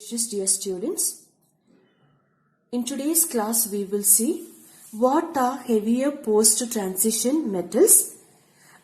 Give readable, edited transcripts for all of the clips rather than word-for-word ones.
Dear students, in today's class we will see what are heavier post-transition metals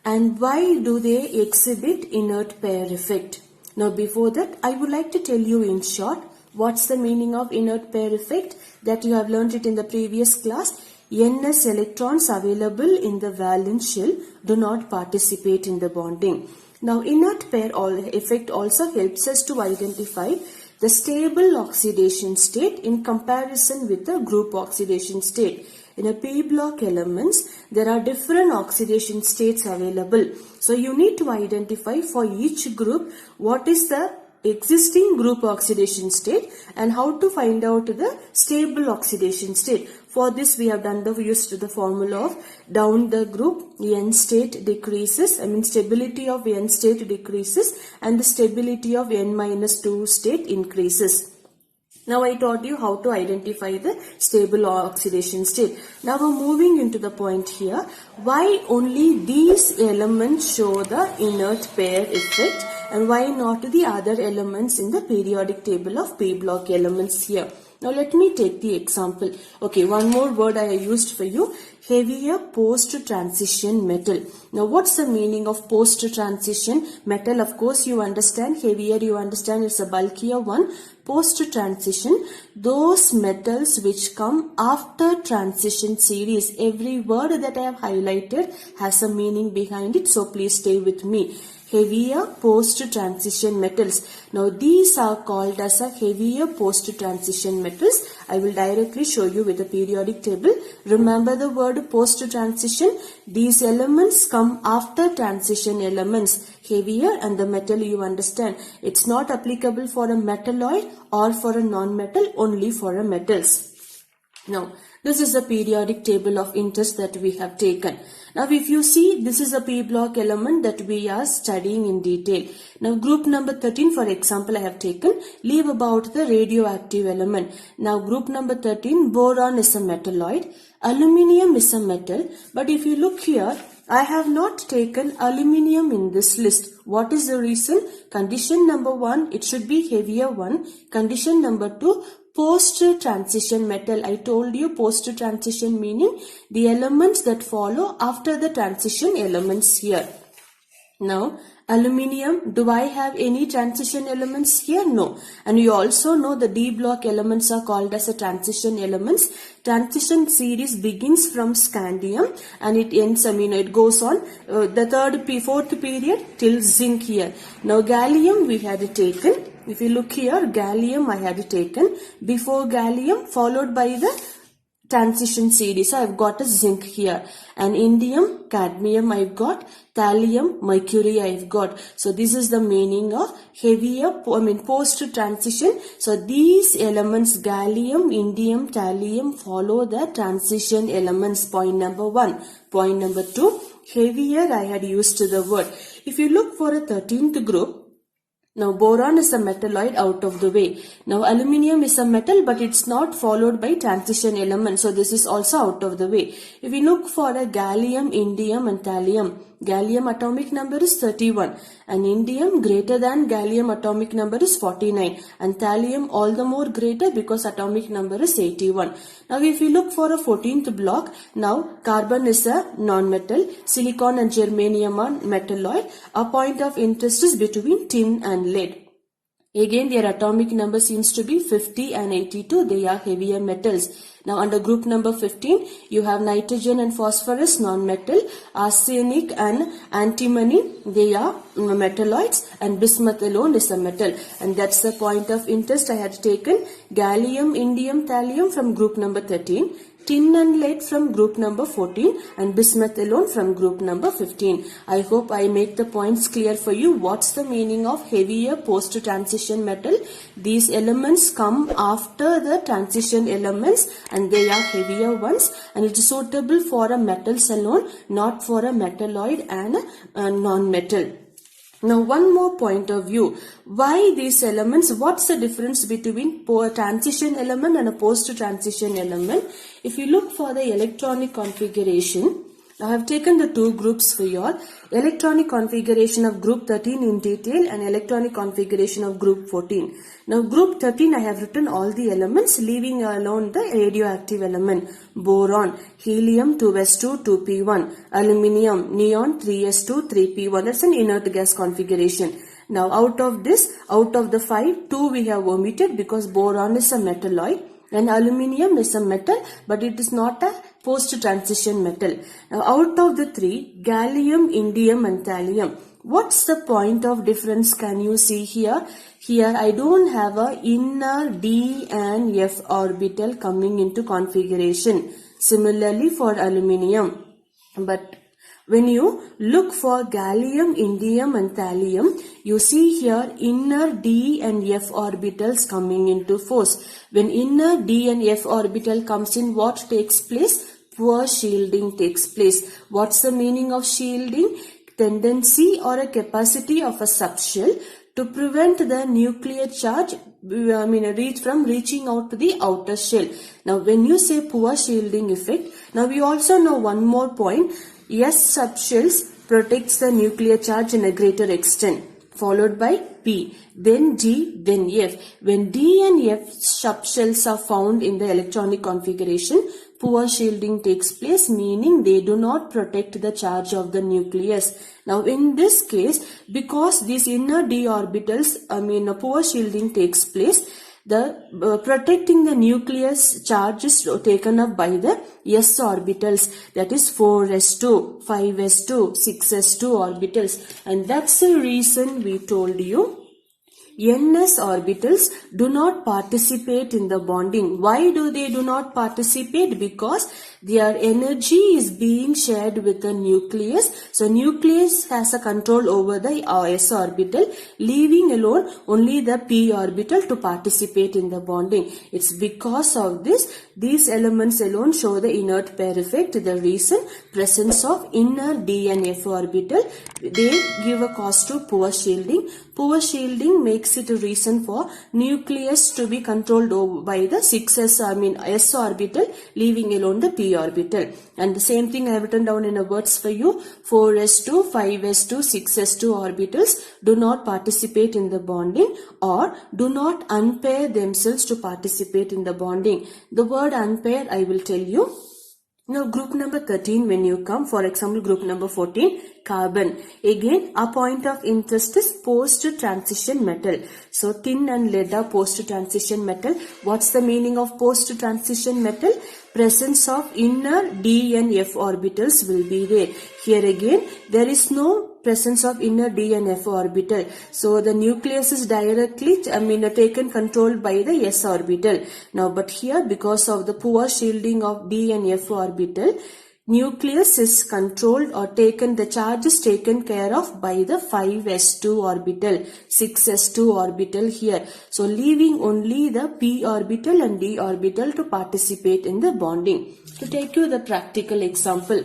and why do they exhibit inert pair effect. Now before that I would like to tell you in short what's the meaning of inert pair effect that you have learned it in the previous class. Ns electrons available in the valence shell do not participate in the bonding. Now inert pair effect also helps us to identify the stable oxidation state in comparison with the group oxidation state. In a p-block elements, there are different oxidation states available. So you need to identify for each group what is the existing group oxidation state and how to find out the stable oxidation state. For this we have used the formula of down the group N state decreases, stability of N state decreases and the stability of N-2 state increases. Now I taught you how to identify the stable oxidation state. Now we're moving into the point here. Why only these elements show the inert pair effect and why not the other elements in the periodic table of p-block elements here? Now let me take the example. Okay, one more word I used for you. Heavier post-transition metal. Now what's the meaning of post-transition metal? Of course you understand. Heavier you understand it's a bulkier one. Post-transition, those metals which come after transition series. Every word that I have highlighted has a meaning behind it. So please stay with me. Heavier post-transition metals. Now these are called as a heavier post-transition metals. I will directly show you with the periodic table. Remember the word post-transition. These elements come after transition elements. Heavier and the metal you understand. It's not applicable for a metalloid or for a non-metal, only for a metals. Now this is the periodic table of interest that we have taken. Now if you see, this is a p-block element that we are studying in detail. Now group number 13 for example I have taken, leave about the radioactive element. Now group number 13, boron is a metalloid, aluminium is a metal, but if you look here, I have not taken aluminium in this list. What is the reason? Condition number 1, it should be heavier one. Condition number 2, post-transition metal. I told you post-transition meaning the elements that follow after the transition elements here. Now aluminium, do I have any transition elements here? No. And you also know the D block elements are called as a transition elements. Transition series begins from scandium and it ends, it goes on the fourth period till zinc here. Now gallium we had taken. If you look here, gallium I had taken. Before gallium followed by the transition series. So I've got a zinc here. And indium, cadmium I've got. Thallium, mercury I've got. So this is the meaning of heavier, post-transition. So these elements, gallium, indium, thallium follow the transition elements. Point number 1. Point number 2, heavier I had used the word. If you look for a 13th group, now boron is a metalloid, out of the way. Now aluminium is a metal but it's not followed by transition element. So this is also out of the way. If we look for a gallium, indium and thallium, gallium atomic number is 31 and indium greater than gallium atomic number is 49 and thallium all the more greater because atomic number is 81. Now if you look for a 14th block, now carbon is a non-metal, silicon and germanium are metalloid. Our point of interest is between tin and lead. Again their atomic number seems to be 50 and 82. They are heavier metals. Now under group number 15 you have nitrogen and phosphorus non-metal, arsenic and antimony they are metalloids and bismuth alone is a metal. And that's the point of interest I had taken. Gallium, indium, thallium from group number 13. Tin and lead from group number 14 and bismuth alone from group number 15. I hope I make the points clear for you. What's the meaning of heavier post-transition metal? These elements come after the transition elements and they are heavier ones and it is suitable for a metals alone, not for a metalloid and a non-metal. Now one more point of view. Why these elements? What's the difference between a transition element and a post-transition element? If you look for the electronic configuration, Now I have taken the two groups for your electronic configuration of group 13 in detail and electronic configuration of group 14. Now group 13 I have written all the elements, leaving alone the radioactive element. Boron, helium 2s2 2p1, aluminium, neon 3s2 3p1. That's an inert gas configuration. Now out of the 5, 2 we have omitted because boron is a metalloid and aluminium is a metal, but it is not a post-transition metal. Now out of the 3, gallium, indium and thallium. What's the point of difference? Can you see here? Here I don't have a inner D and F orbital coming into configuration. Similarly for aluminium. But when you look for gallium, indium and thallium, you see here inner D and F orbitals coming into force. When inner D and F orbital comes in, what takes place? Poor shielding takes place. What's the meaning of shielding? Tendency or a capacity of a subshell to prevent the nuclear charge from reaching out to the outer shell. Now when you say poor shielding effect, now we also know one more point. S subshells protects the nuclear charge in a greater extent, followed by P, then G, then F. When D and F subshells are found in the electronic configuration, poor shielding takes place, meaning they do not protect the charge of the nucleus. Now in this case, because these inner D orbitals, poor shielding takes place, the protecting the nucleus charge is taken up by the S orbitals, that is 4s2, 5s2, 6s2 orbitals, and that's the reason we told you NS orbitals do not participate in the bonding. Why do they do not participate? Because their energy is being shared with the nucleus. So nucleus has a control over the S orbital, leaving alone only the P orbital to participate in the bonding. It's because of this, these elements alone show the inert pair effect. The reason, presence of inner D and F orbital, they give a cause to poor shielding. Poor shielding makes it a reason for nucleus to be controlled over by the S orbital, leaving alone the P orbital. And the same thing I have written down in a words for you. 4s2, 5s2, 6s2 orbitals do not participate in the bonding or do not unpair themselves to participate in the bonding. The word unpair I will tell you. Now group number 13, when you come, for example group number 14, carbon. Again, our point of interest is post-transition metal. So tin and lead are post-transition metal. What's the meaning of post-transition metal? Presence of inner D and F orbitals will be there. Here again, there is no presence of inner D and F orbital. So the nucleus is directly taken control by the S orbital. Now but here, because of the poor shielding of D and F orbital, nucleus is controlled or taken, the charge is taken care of by the 5s2 orbital, 6s2 orbital here. So leaving only the P orbital and D orbital to participate in the bonding. To take you the practical example.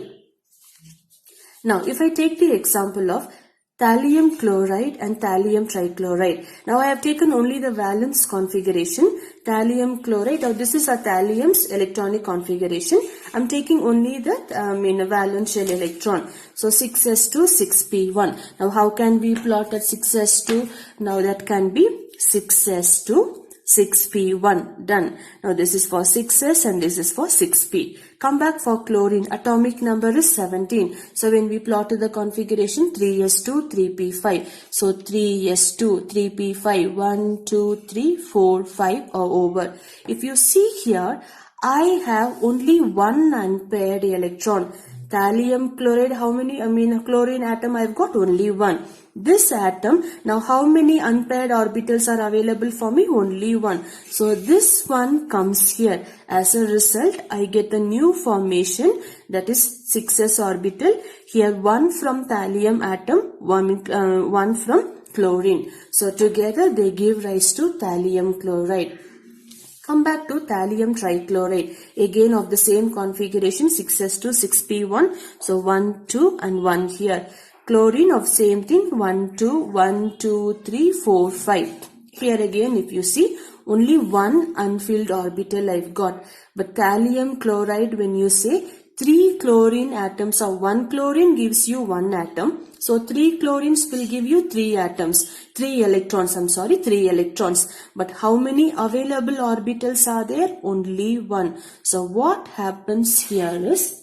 Now if I take the example of thallium chloride and thallium trichloride. Now I have taken only the valence configuration. Thallium chloride, now this is a thallium's electronic configuration. I am taking only the valence shell electron. So 6s2, 6p1. Now how can we plot at 6s2? Now that can be 6s2, 6p1. Done. Now this is for 6s and this is for 6p. Come back for chlorine. Atomic number is 17. So when we plotted the configuration, 3s2, 3p5. So 3s2, 3p5, 1, 2, 3, 4, 5 are over. If you see here, I have only one unpaired electron. Thallium chloride, how many? Chlorine atom I've got only one. This atom, now how many unpaired orbitals are available for me? Only one. So this one comes here. As a result, I get a new formation, that is 6s orbital. Here one from thallium atom, one from chlorine. So together they give rise to thallium chloride. Come back to thallium trichloride. Again of the same configuration, 6s2, 6p1. So 1, 2 and 1 here. Chlorine of same thing, 1, 2, 1, 2, 3, 4, 5. Here again if you see, only one unfilled orbital I've got. But thallium chloride, when you say 3 chlorine atoms of 1 chlorine gives you 1 atom. So 3 chlorines will give you 3 atoms, 3 electrons, 3 electrons. But how many available orbitals are there? Only 1. So what happens here is,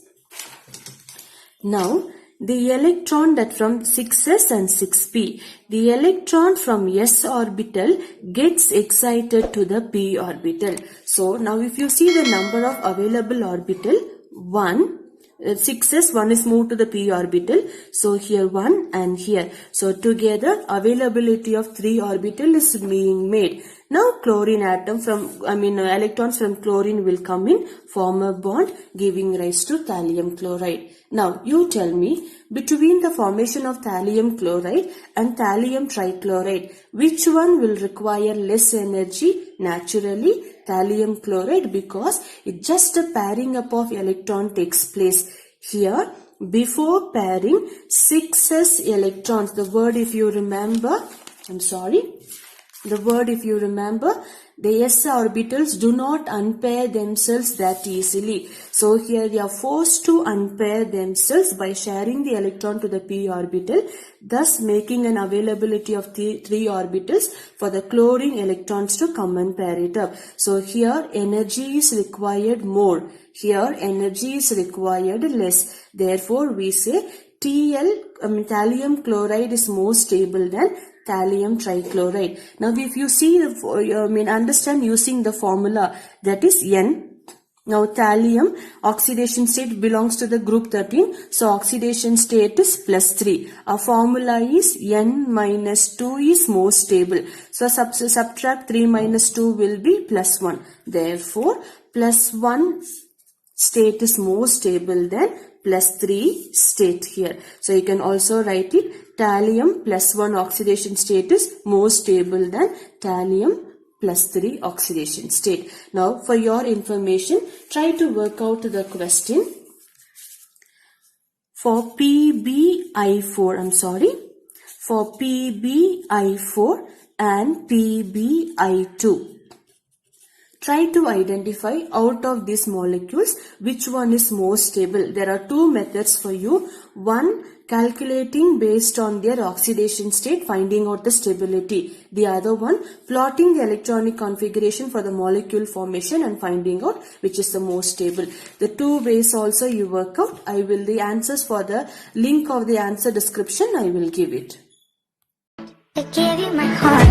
now the electron that from 6s and 6p, the electron from s orbital gets excited to the p orbital. So now if you see the number of available orbital, 1, 6s, 1 is moved to the p orbital. So here 1 and here. So together availability of 3 orbital is being made. Now chlorine atom electrons from chlorine will come in, form a bond, giving rise to thallium chloride. Now you tell me, between the formation of thallium chloride and thallium trichloride, which one will require less energy? Naturally, thallium chloride, because it just a pairing up of electron takes place. Here, before pairing, 6s electrons, the word if you remember, the s orbitals do not unpair themselves that easily. So here they are forced to unpair themselves by sharing the electron to the p orbital, thus making an availability of 3 orbitals for the chlorine electrons to come and pair it up. So here energy is required more. Here energy is required less. Therefore we say thallium chloride is more stable than thallium trichloride. Now if you see understand using the formula, that is N. Now thallium oxidation state belongs to the group 13. So oxidation state is +3. Our formula is N minus 2 is more stable. So subtract 3 minus 2 will be +1. Therefore +1 state is more stable than +3 state here. So you can also write it, thallium +1 oxidation state is more stable than thallium +3 oxidation state. Now for your information, try to work out the question. For PbI4 and PbI2, try to identify out of these molecules which one is more stable. There are 2 methods for you. One, calculating based on their oxidation state, finding out the stability. The other one, plotting the electronic configuration for the molecule formation and finding out which is the most stable. The 2 ways also you work out. The answers for the link of the answer description, I will give it. I gave you my heart.